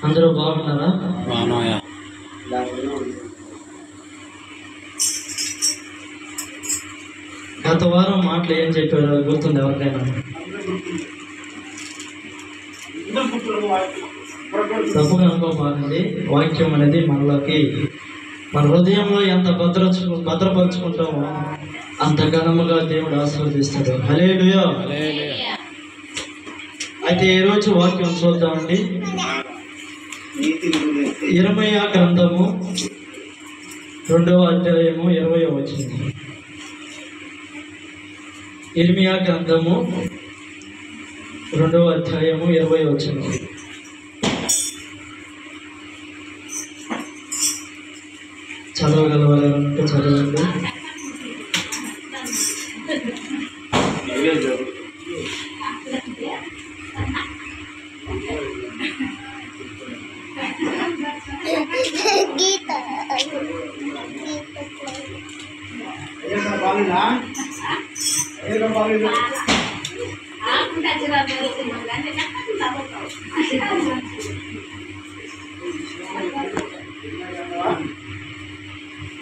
అందరూ బాగున్నారా? గత వారం మాటలు ఏం చెప్పారో గుర్తుంది ఎవరికైనా? తప్పుగా అనుకోబాకండి. వాక్యం అనేది మనలోకి మన హృదయంలో ఎంత భద్రపరుచుకుంటామో అంత ఘనముగా దేవుడు ఆశీర్వదిస్తాడు. హల్లెలూయా. అయితే ఈరోజు వాక్యం చూద్దామండి. ఇర్మీయా గ్రంథము 2వ అధ్యాయము 20వ వచనం. ఇర్మీయా గ్రంథము 2వ అధ్యాయము 20వ వచనం. చదవగలవాలంటే చదవండి.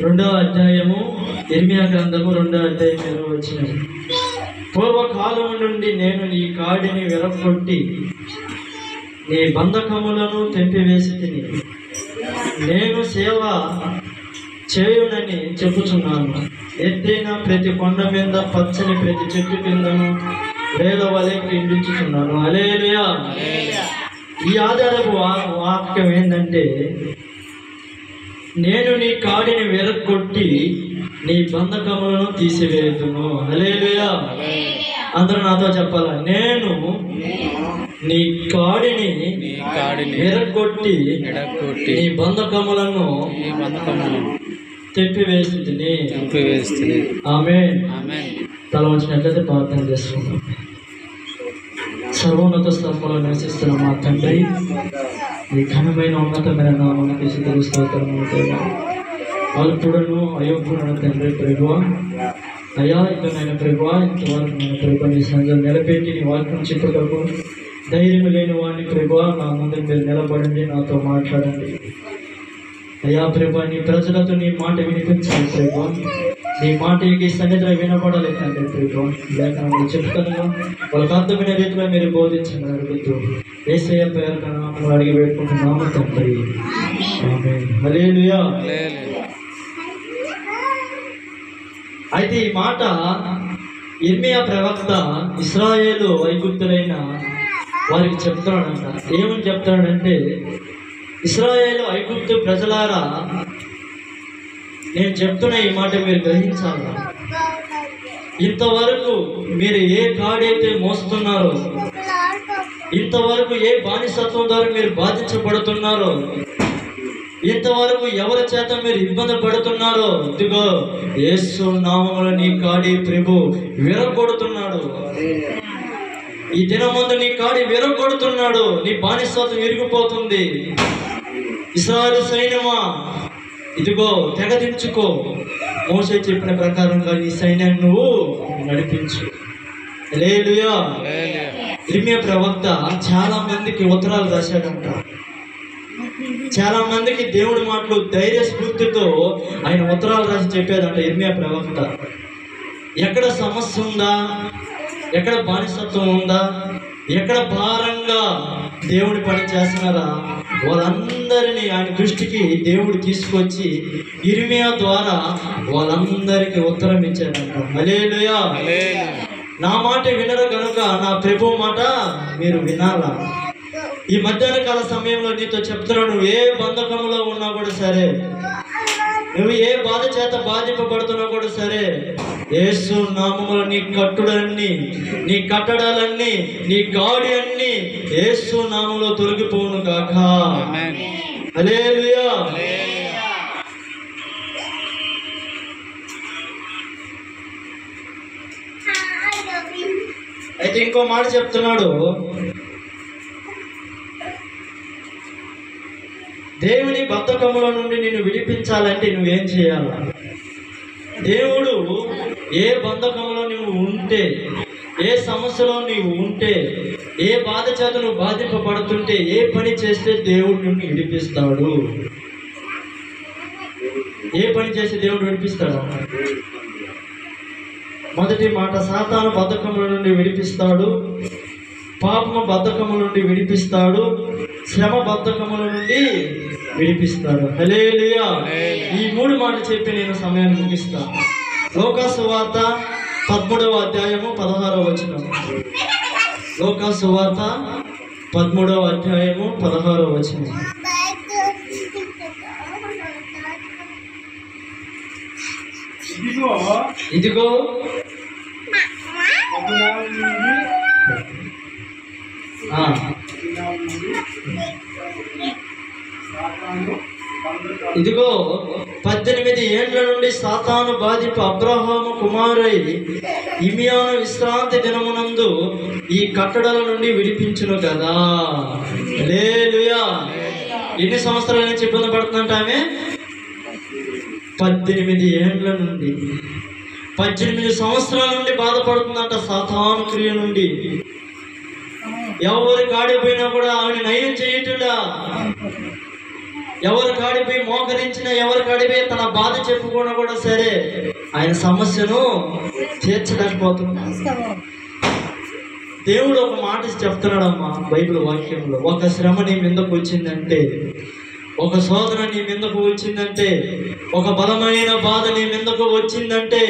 రెండవ అధ్యాయము ఇర్మీయా గ్రంథము 2వ అధ్యాయం 20వ వచనం. పూర్వకాలం నుండి నేను నీ కాడిని విరగొట్టి నీ బంధకములను తెంపివేసి తిని నేను సేవ చేయునని చెప్పుచున్నాను. ఎత్తైన ప్రతి కొండ మీద పచ్చని ప్రతి చెట్టు కిందను వేల వలె క్రీడించుచున్నాను. హల్లెలూయా. ఈ ఆధారపు వాక్యం ఏంటంటే, నేను నీ కాడిని విరగొట్టి నీ బంధకములను తీసివేయుదును. హల్లెలూయా. అందరూ నాతో చెప్పాలా? నేను నీ కాడిని విరగొట్టి నీ బంధకములను తెంపివేస్తుంది. ఆమేన్. తల వంచినట్లయితే ప్రార్థన చేసుకుందాం. సర్వోన్నత స్థలంలో నివసిస్తున్న మా తండ్రి, ఈ ఘనమైన ఉన్నతమైన నామమునకు స్తుతులు స్తోత్రములు దేవా. అల్పుడను అయోగ్యుడను తండ్రి ప్రభువా, అయా ఇకనైనా ప్రభువా, ఇంతవరకు నేను ప్రభు నీ సన్నిధిలో నిలబెట్టి నీ వాక్యం చెప్పుటకు ధైర్యం లేని వాడిని ప్రభువా, నా ముందు మీరు నిలబడండి, నాతో మాట్లాడండి. అయ్యా ప్రభా, నీ ప్రజలతో నీ మాట వినిపించాలి ప్రభా. నీ మాట ఈ సన్నిధిలో వినపడాలి తండ్రి ప్రభా. లేక చెప్తాను, వాళ్ళకి అర్థమైన రీతిలో మీరు బోధించండి అడుగుతూ యేసయ్య పేరున నామములో అడిగి పెట్టుకుంటున్నాము తండ్రి. ఆమేన్. హల్లెలూయా. అయితే ఈ మాట ఇర్మీయా ప్రవక్త ఇశ్రాయేలు ఐగుప్తులైన వారికి చెప్తున్నాడంట. ఏమని చెప్తాడంటే, ఇశ్రాయేలు ఐగుప్తు ప్రజలారా, నేను చెప్తున్న ఈ మాట మీరు గ్రహించాలి. ఇంతవరకు మీరు ఏ కాడైతే మోస్తున్నారో, ఇంతవరకు ఏ బానిసత్వం ద్వారా మీరు బాధించబడుతున్నారో, ఇంతవరకు ఎవరి చేత మీరు ఇబ్బంది పడుతున్నారో, ఇదిగో యేసు నామములో నీ కాడి ప్రభు విరగొడుతున్నాడు. ఈ దినమందు నీ కాడి విరగొడుతున్నాడు. నీ బానిసత్వం విరిగిపోతుంది. ఇశ్రాయేలు సైన్యమా, ఇదిగో తెగదించుకో. మోషే చెప్పిన ప్రకారంగా నీ సైన్యాన్ని నువ్వు నడిపించు. హల్లెలూయా. ఇర్మీయా ప్రవక్త చాలా మందికి ఉత్తరాలు రాశాడంట. చాలా మందికి దేవుడి మాటలు ధైర్య స్ఫూర్తితో ఆయన ఉత్తరాలు రాసి చెప్పేదంట ఇర్మీయా ప్రవక్త. ఎక్కడ సమస్య ఉందా, ఎక్కడ బానిసత్వం ఉందా, ఎక్కడ భారంగా దేవుడి పని చేస్తున్నారా, వాళ్ళందరినీ ఆయన దృష్టికి దేవుడు తీసుకొచ్చి ఇర్మీయా ద్వారా వాళ్ళందరికీ ఉత్తరం ఇచ్చారంట. హల్లెలూయా. నా మాట వినరు కనుక నా ప్రభు మాట మీరు వినాలా. ఈ మధ్యాహ్న కాల సమయంలో నీతో చెప్తున్నాను, నువ్వు ఏ బంధకంలో ఉన్నా కూడా సరే, నువ్వు ఏ బాధ చేత బాధింపబడుతున్నా కూడా సరే, యేసు నామములో నీ కట్టుడన్నీ, నీ కట్టడాలన్నీ, నీ గాడి అన్ని యేసు నామములో తొలగిపోవును గాక. హల్లెలూయా. అయితే ఇంకో మాట చెప్తున్నాడు, దేవుని బద్ధకముల నుండి నిన్ను విడిపించాలంటే నువ్వేం చేయాలి? దేవుడు ఏ బంధకంలో నువ్వు ఉంటే, ఏ సమస్యలో నీవు ఉంటే, ఏ బాధ చేత నువ్వు బాధింపబడుతుంటే, ఏ పని చేస్తే దేవుడు నిన్ను విడిపిస్తాడు? ఏ పని చేస్తే దేవుడు విడిపిస్తాడు? మొదటి మాట, సాతాను బద్ధకముల నుండి విడిపిస్తాడు, పాపము బద్ధకముల నుండి విడిపిస్తాడు, శ్రమ బద్ధకముల నుండి విడిపిస్తాడు. హల్లెలూయా. ఈ 3 మాటలు చెప్పి నేను సమయాన్ని ముగిస్తాను. లోకాసు వార్త 13వ అధ్యాయము 16వ వచనం. లోకాసు వార్త 13వ అధ్యాయము 16వ వచనం. ఇదిగో ఇదిగో 18 ఏండ్ల నుండి సాతాను బాధింపు అబ్రహాము కుమారై ఇమియాను విశ్రాంతి దినమునందు ఈ కట్టడల నుండి విడిపించును కదా. హల్లెలూయా. ఎన్ని సంవత్సరాల నుంచి ఇబ్బంది పడుతుందంట ఆమె? 18 ఏండ్ల నుండి, 18 సంవత్సరాల నుండి బాధపడుతుందంట సాతాను క్రియ నుండి. ఎవరి కాడిపోయినా కూడా ఆమె నయం చేయటంలా. ఎవరు కాడిపోయి మోకరించినా, ఎవరు కాడిపోయి తన బాధ చెప్పుకున్నా కూడా సరే ఆయన సమస్యను తీర్చలేకపోతున్నాడు. దేవుడు ఒక మాట చెప్తున్నాడమ్మా బైబిల్ వాక్యంలో. ఒక శ్రమ నీ మీదకు వచ్చిందంటే, ఒక శోధన నీ మీదకు వచ్చిందంటే, ఒక బలమైన బాధ నీ మీదకు వచ్చిందంటే,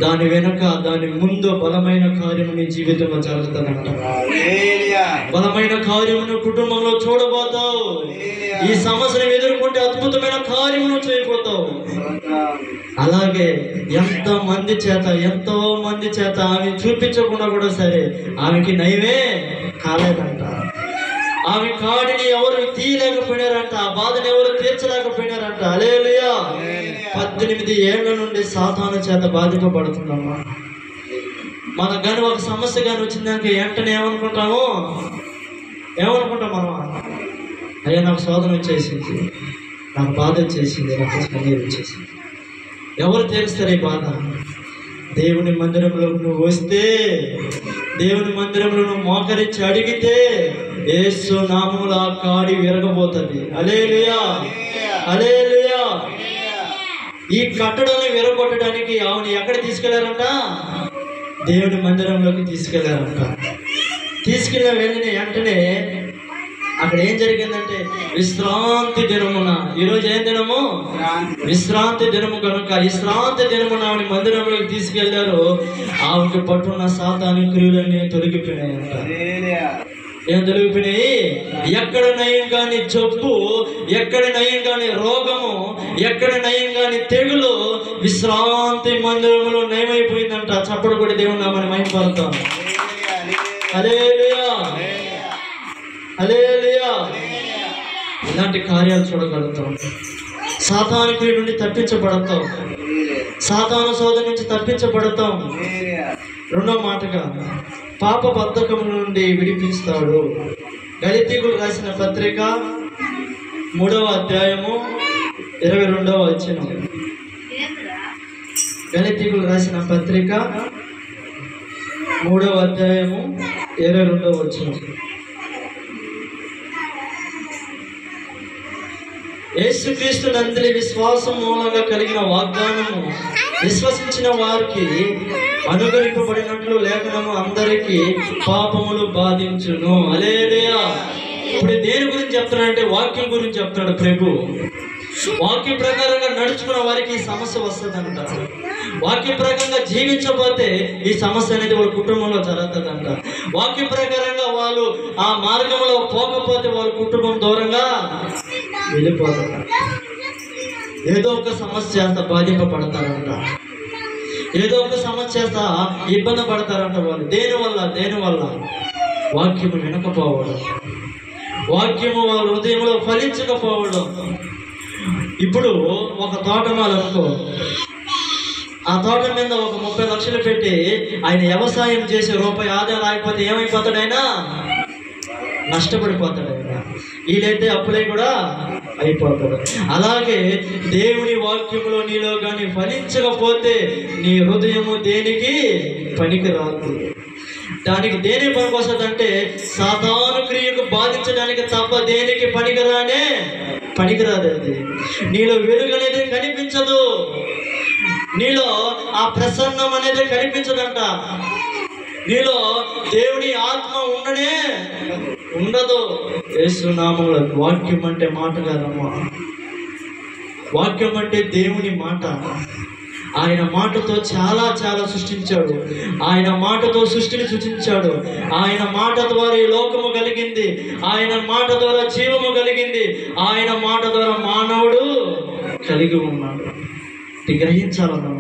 దాని వెనుక, దాని ముందు బలమైన కార్యము నీ జీవితంలో జరుగుతుందంట. బలమైన కార్యమును కుటుంబంలో చూడబోతావు. ఈ సమస్యను ఎదుర్కొంటే అద్భుతమైన కార్యమును చేయబోతావు. అలాగే ఎంతో మంది చేత ఆమె చూపించకుండా కూడా సరే ఆమెకి నయమే కాలేదంట. ఆమె కాడిని ఎవరు తీయలేకపోయినారంట, ఆ బాధను ఎవరు తీర్చలేకపోయినారంట. హల్లెలూయా. 18 ఏళ్ల నుండి సాతాను చేత బాధింపబడుతున్నామా. మనకు కానీ ఒక సమస్య కానీ వచ్చిందాక వెంటనే ఏమనుకుంటాం మనం? అయ్యా నాకు శోధన వచ్చేసింది, నాకు బాధ వచ్చేసింది, నాకు కన్నీరు వచ్చేసింది. ఎవరు తీరుస్తారు ఈ బాధ? దేవుని మందిరంలో నువ్వు వస్తే, దేవుని మందిరంలో నువ్వు మోకరించి అడిగితే యేసు నామములో ఆ కాడి విరగబోతుంది. హల్లెలూయా. హల్లెలూయా. ఈ కట్టడాన్ని విరగొట్టడానికి ఆమెను ఎక్కడ తీసుకెళ్లారంట? దేవుని మందిరంలోకి తీసుకెళ్లారంట. తీసుకెళ్ళిన వెంటనే అక్కడ ఏం జరిగిందంటే, విశ్రాంతి దినమున, ఈరోజు ఏం దినము? విశ్రాంతి దినము కనుక విశ్రాంతి దినమున ఆవిడ మందిరంలోకి తీసుకెళ్లారు. ఆవిడకి పట్టున్న సాతాను క్రియలన్నీ తొలగిపోయినాయంట. ఏం తొలగిపోయినాయి? ఎక్కడ నయం కాని జబ్బు, ఎక్కడ నయం కాని రోగము, ఎక్కడ నయం కాని తెగులు విశ్రాంతి మందిరంలో నయమైపోయిందంట. చప్పడు కూడా దేవుని నామమున మహిమపడతాం. హల్లెలూయా. హల్లెలూయా. ఇలాంటి కార్యాలు చూడగలుగుతాం. సాతాను క్రియ నుండి తప్పించబడతాం. సాతాను శోధన నుంచి తప్పించబడతాం. రెండో మాటగా పాప బద్ధకం నుండి విడిపిస్తాడు. గళితీయులకు రాసిన పత్రిక 3వ అధ్యాయము 22వ వచనం. గళితీయులకు రాసిన పత్రిక 3వ అధ్యాయము 22వ వచనం. యేసుక్రీస్తు నందలి విశ్వాసం మూలంగా కలిగిన వాగ్దానము విశ్వసించిన వారికి అనుగ్రహింపబడినట్లు లేఖనము అందరికీ పాపములు బాధించును. హల్లెలూయా. ఇప్పుడు దేని గురించి చెప్తున్నాడంటే వాక్యం గురించి చెప్తున్నాడు ప్రభు. వాక్య ప్రకారంగా నడుచుకున్న వారికి ఈ సమస్య వస్తుందంట. వాక్య ప్రకారంగా జీవించబోతే ఈ సమస్య అనేది వాళ్ళ కుటుంబంలో జరుగుతుందంట. వాక్య ప్రకారంగా వాళ్ళు ఆ మార్గంలో పోకపోతే వాళ్ళ కుటుంబం దూరంగా వెళ్ళిపోతారు. ఏదో ఒక సమస్య చేత బాధింపబడతారంట. ఏదో ఒక సమస్య చేత ఇబ్బంది పడతారంట వాళ్ళు. దేనివల్ల వాక్యము వినకపోవడం, వాక్యము వాళ్ళ హృదయంలో ఫలించకపోవడం. ఇప్పుడు ఒక తోటమాలనుకో, ఆ తోట మీద ఒక 30 లక్షలు పెట్టి ఆయన వ్యవసాయం చేసే రూపాయి ఆదాయం రాకపోతే ఏమైపోతాడు? ఆయన నష్టపడిపోతాడు. ఆయన వీలైతే అప్పులై కూడా అయిపోతాడు. అలాగే దేవుని వాక్యంలో నీలో కానీ ఫలించకపోతే నీ హృదయము దేనికి పనికి రాదు. దానికి దేని పనికి వస్తుంది అంటే సాతాను క్రియకు బాధించడానికి తప్ప దేనికి పనికిరాదు. అది నీలో వెలుగు అనేది కనిపించదు, నీలో ఆ ప్రసన్నం అనేది కనిపించదంట, నీలో దేవుని ఆత్మ ఉండదు. యేసు నామములో వాక్యం అంటే మాట కాదమ్మా, వాక్యం అంటే దేవుని మాట. ఆయన మాటతో చాలా చాలా సృష్టించాడు, ఆయన మాటతో సృష్టిని సృష్టించాడు, ఆయన మాట ద్వారా ఈ లోకము కలిగింది, ఆయన మాట ద్వారా జీవము కలిగింది, ఆయన మాట ద్వారా మానవుడు కలిగి ఉన్నాడు. ఇది గ్రహించాలన్నా.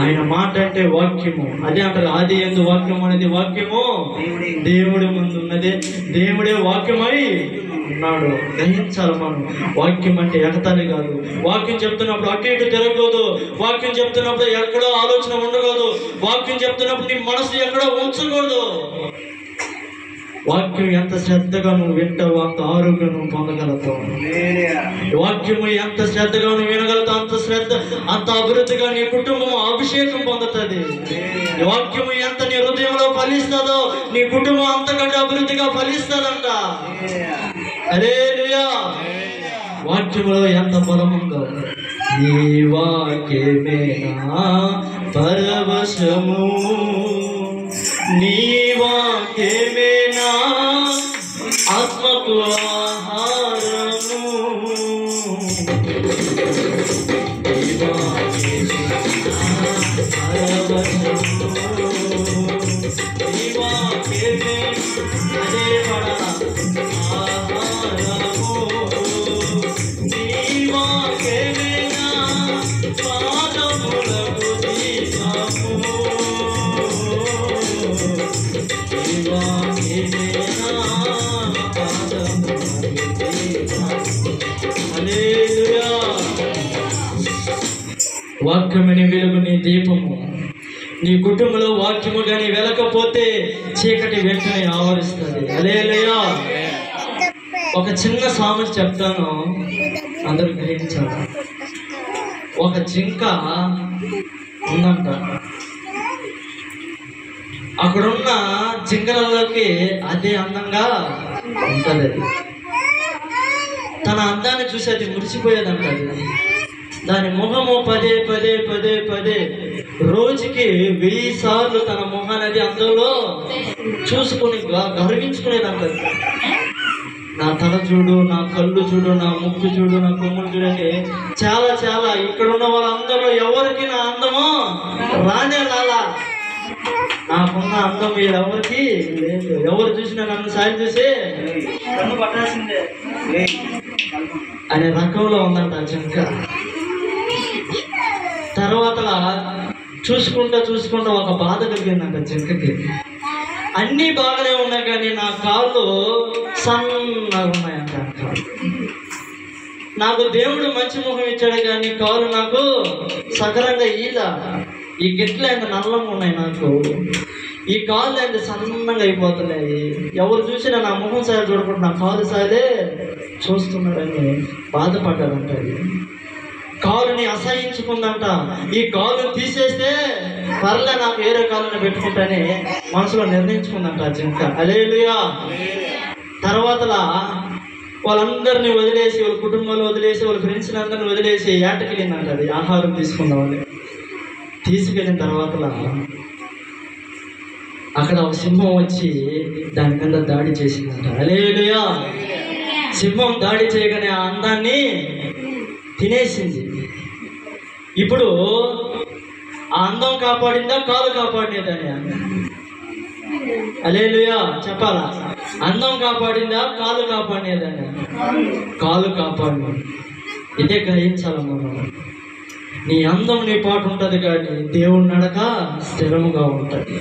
ఆయన మాట అంటే వాక్యము. అదే అంటారు, ఆది యందు వాక్యం అనేది, వాక్యము దేవుడి ముందు ఉన్నదే, దేవుడే వాక్యమై ఉన్నాడు. గ్రహించాలి మనం. వాక్యం అంటే ఎగతాళి కాదు. వాక్యం చెప్తున్నప్పుడు అటు ఇటు తిరగకూడదు. వాక్యం చెప్తున్నప్పుడు ఎక్కడో ఆలోచన ఉండకూడదు. వాక్యం చెప్తున్నప్పుడు నీ మనసు ఎక్కడో ఉంచకూడదు. వాక్యం ఎంత శ్రద్ధగా నువ్వు వింటావు అంత ఆరోగ్యం నువ్వు పొందగలుగుతావు. వాక్యము ఎంత శ్రద్ధగా నువ్వు వినగలుగుతావు అంత అభివృద్ధిగా నీ కుటుంబం అభిషేకం పొందుతుంది. వాక్యము ఎంత నీ హృదయంలో ఫలిస్తుందో నీ కుటుంబం అంతకంటే అభివృద్ధిగా ఫలిస్తుందంట. హల్లెలూయా. వాక్యములో ఎంత బలం ఉందో. నీ వాక్యమేనా పరవశము, నీ వాక్యమేనా ఆత్మకు ఆహారము, నీ వాక్యమేనా పరవశము, నీ వాక్యమే అదే ఆహారము, నీ వాక్యమేనా పాదములకు దీపము, నీ వాక్యమేనా పాదములకు దీపము. హల్లెలూయా. వాక్యమని వెలుగు నీ దీపము. నీ కుటుంబంలో వాక్యము కానీ వెలకపోతే చీకటి వెంటనే ఆవరిస్తుంది. హల్లెలూయా. ఒక చిన్న సామెత చెప్తాను, అందరూ గ్రహించాలి. ఒక జింక ఉందంట, అక్కడున్న జింకలలోకి అదే అందంగా ఉంటుంది. అది తన అందాన్ని చూసి అది మురిసిపోయేదంట. అది దాని ముఖము పదే పదే పదే పదే రోజుకి 1000 సార్లు తన ముఖాన్ని అది అందంలో చూసుకొని గర్వించుకునేదంట. నా తల చూడు, నా కళ్ళు చూడు, నా ముక్కు చూడు, నా కొమ్ములు చూడండి. చాలా చాలా ఇక్కడ ఉన్న వాళ్ళందరూ ఎవరికి నా అందమో రానే రాలా. నాకున్న అందం ఎవరికి లేదు. ఎవరు చూసినా నన్ను సాయం చూసి నన్ను పట్టాల్సిందే అనే రకంలో ఉందంట ఆ జింక. తర్వాత చూసుకుంటా ఒక బాధ కలిగిందంట జింకకి. అన్నీ బాగానే ఉన్నాయి కానీ నా కాళ్ళు సన్నగా ఉన్నాయంట. నాకు దేవుడు మంచి ముఖం ఇచ్చాడు కానీ కాళ్ళు నాకు సగరంగా ఈ గిట్లు ఎంత నల్లంగా ఉన్నాయి, నాకు ఈ కాళ్ళు ఎంత సన్నంగా అయిపోతున్నాయి. ఎవరు చూసినా నా ముఖం సారి చూడకుండా నా కాలు సారే చూస్తున్నాడని బాధపడ్డాడంట. కాలుని అసహించుకుందంట. ఈ కాలు తీసేస్తే పర్లే నాకు వేరే కాలుని పెట్టుకుంటానే మనసులో నిర్ణయించుకుందంట ఆ జింక. హల్లెలూయా. తర్వాత వాళ్ళందరినీ వదిలేసి, వాళ్ళ కుటుంబాలు వదిలేసి, వాళ్ళ ఫ్రెండ్స్ని అందరిని వదిలేసి ఏటకెళ్ళిందంట. అది ఆహారం తీసుకుందామని తీసుకెళ్ళిన తర్వాత అక్కడ ఒక సింహం వచ్చి దాని కింద దాడి చేసిందంట. హల్లెలూయా. సింహం దాడి చేయగానే ఆ అందాన్ని తినేసింది. ఇప్పుడు ఆ అందం కాపాడిందా, కాలు కాపాడినదని? హల్లెలూయా చెప్పాలా? అందం కాపాడిందా, కాలు కాపాడినదని? కాలు కాపాడిన. ఇదే గ్రహించాలి మనం. నీ అందం నీ పాటు ఉంటుంది కానీ దేవుని నడక స్థిరముగా ఉంటుంది.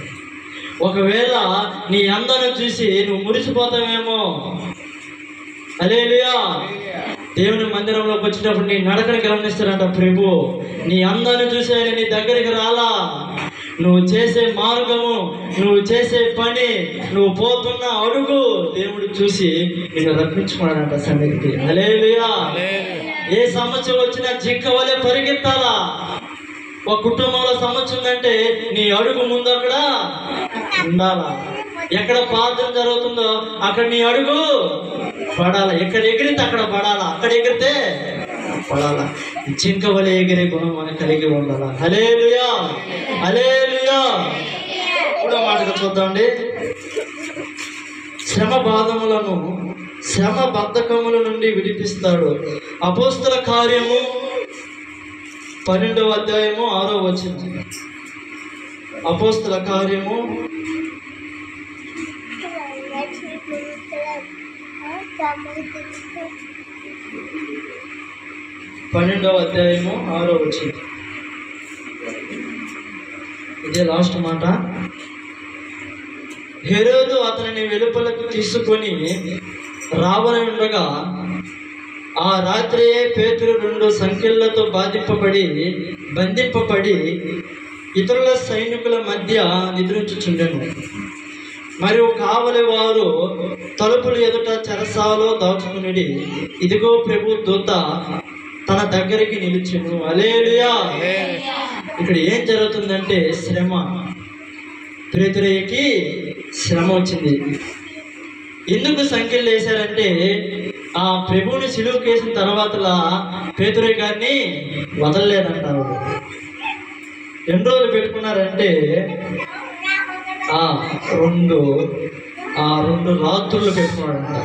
ఒకవేళ నీ అందాన్ని చూసి నువ్వు మురిసిపోతావేమో. హల్లెలూయా. దేవుని మందిరంలోకి వచ్చినప్పుడు నీ నడకని గమనిస్తారంట ప్రభు. నీ అందాన్ని చూసి ఆయన నీ దగ్గరికి రాలా. నువ్వు చేసే మార్గము, నువ్వు చేసే పని, నువ్వు పోతున్న అడుగు దేవుడు చూసి నిన్ను రప్పించుకున్నాడంట సన్నిధికి. హల్లెలూయా. ఏ సమస్య వచ్చినా జింక వలె పరిగెత్తాలా. ఒక కుటుంబంలో సమస్య ఉందంటే నీ అడుగు ముందు అక్కడ ఉండాలా. ఎక్కడ ప్రార్థన జరుగుతుందో అక్కడ నీ అడుగు పడాలా. ఎక్కడ ఎగిరితే అక్కడ పడాలా. అక్కడ ఎగిరితే పడాలా. జింక వలె ఎగిరే గుణం మనకు కలిగి ఉండాలా. హల్లెలూయా, హల్లెలూయా. మూడో మాటగా చూద్దామండి. శ్రమ బాధములను, శ్రమ బద్ధకముల నుండి విడిపిస్తాడు. అపోస్తల కార్యము 12వ అధ్యాయము 6వ వచనం. అపోస్తల కార్యము 12వ అధ్యాయము 6వ వచనం. ఇదే లాస్ట్ మాట. హెరోదు అతనిని వెలుపలకు తీసుకొని రావని ఉండగా ఆ రాత్రియే పేతురు 2 సంకెళ్లతో బంధింపబడి ఇతరుల సైనికుల మధ్య నిద్రించుచుండెను. మరియు కావలి వారు తలుపులు ఎదుట చెరసాలో దాచుకుని, ఇదిగో ప్రభు దూత తన దగ్గరికి నిలిచెను. హల్లెలూయా. ఇక్కడ ఏం జరుగుతుందంటే శ్రమ. పేతురుకి శ్రమ వచ్చింది. ఎందుకు సంఖ్యలు వేశారంటే ఆ ప్రభువుని సిలువకు వేసిన తర్వాత పేతురు గారిని వదలలేదంటారు. ఎన్ని రోజులు పెట్టుకున్నారంటే 2 రాత్రులు పెట్టుకున్నాడంట.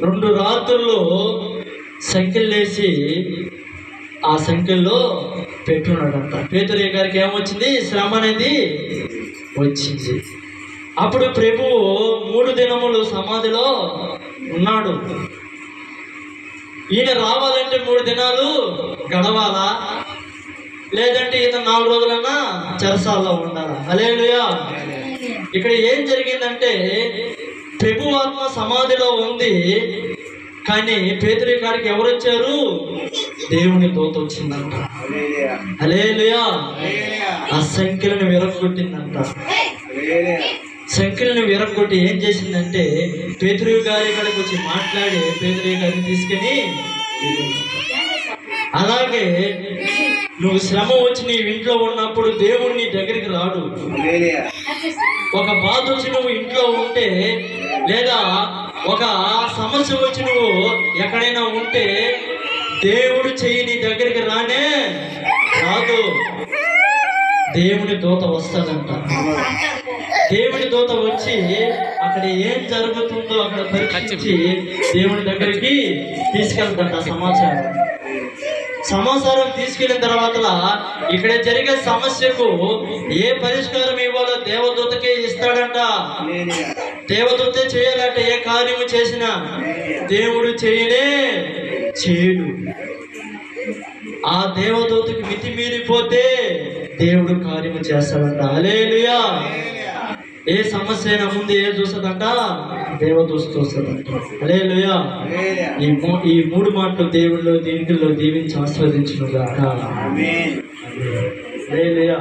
2 రాత్రులు సంఖ్యలు వేసి ఆ సంఖ్యల్లో పెట్టున్నాడంట. పేతురు గారికి ఏమొచ్చింది? శ్రమ అనేది వచ్చింది. అప్పుడు ప్రభువు 3 దినములు సమాధిలో ఉన్నాడు. ఈయన రావాలంటే 3 దినాలు గడవాలా, లేదంటే ఈయన 4 రోజులన్నా చెరసాల్లో ఉండాలా. హల్లెలూయా. ఇక్కడ ఏం జరిగిందంటే ప్రభు ఆత్మ సమాధిలో ఉంది, కానీ పేతురు గారికి ఎవరు వచ్చారు? దేవుని దూత వచ్చిందంట. హల్లెలూయా. ఆ సంఖ్యలను విరగొట్టిందంట. సంఖ్యలను విరగొట్టి ఏం చేసిందంటే పేతురు గారి ఇక్కడికి వచ్చి మాట్లాడి పేతురు గారిని తీసుకుని, అలాగే నువ్వు శ్రమ వచ్చి నీ ఇంట్లో ఉన్నప్పుడు దేవుడు నీ దగ్గరికి రాడు. ఒక బాధ వచ్చి నువ్వు ఇంట్లో ఉంటే, లేదా ఒక సమస్య వచ్చి నువ్వు ఎక్కడైనా ఉంటే దేవుడు చెయ్యి నీ దగ్గరికి రానే రాదు. దేవుని దూత వస్తుందంట. దేవుని దూత వచ్చి అక్కడ ఏం జరుగుతుందో అక్కడ పరీక్షించి దేవుని దగ్గరికి తీసుకెళ్తాడంట. సమాచారం తీసుకెళ్ళిన తర్వాత ఇక్కడ జరిగే సమస్యకు ఏ పరిష్కారం ఇవ్వాలో దేవదూతకే ఇస్తాడంట. దేవదూతే చేయాలంటే ఏ కార్యము చేసినా దేవుడు చేయడు. ఆ దేవదూతకి మితిమీరిపోతే దేవుడు కార్యము చేస్తాడంట. హల్లెలూయా. ఏ సమస్య అయినా ముందు ఏ చూస్తుందంట? దేవదూత చూస్తుందంట. హల్లెలూయా. ఈ 3 మాటలు దేవుళ్ళు దీనిలో దీవించి ఆస్వాదించునుగాక. ఆమేన్. హల్లెలూయా.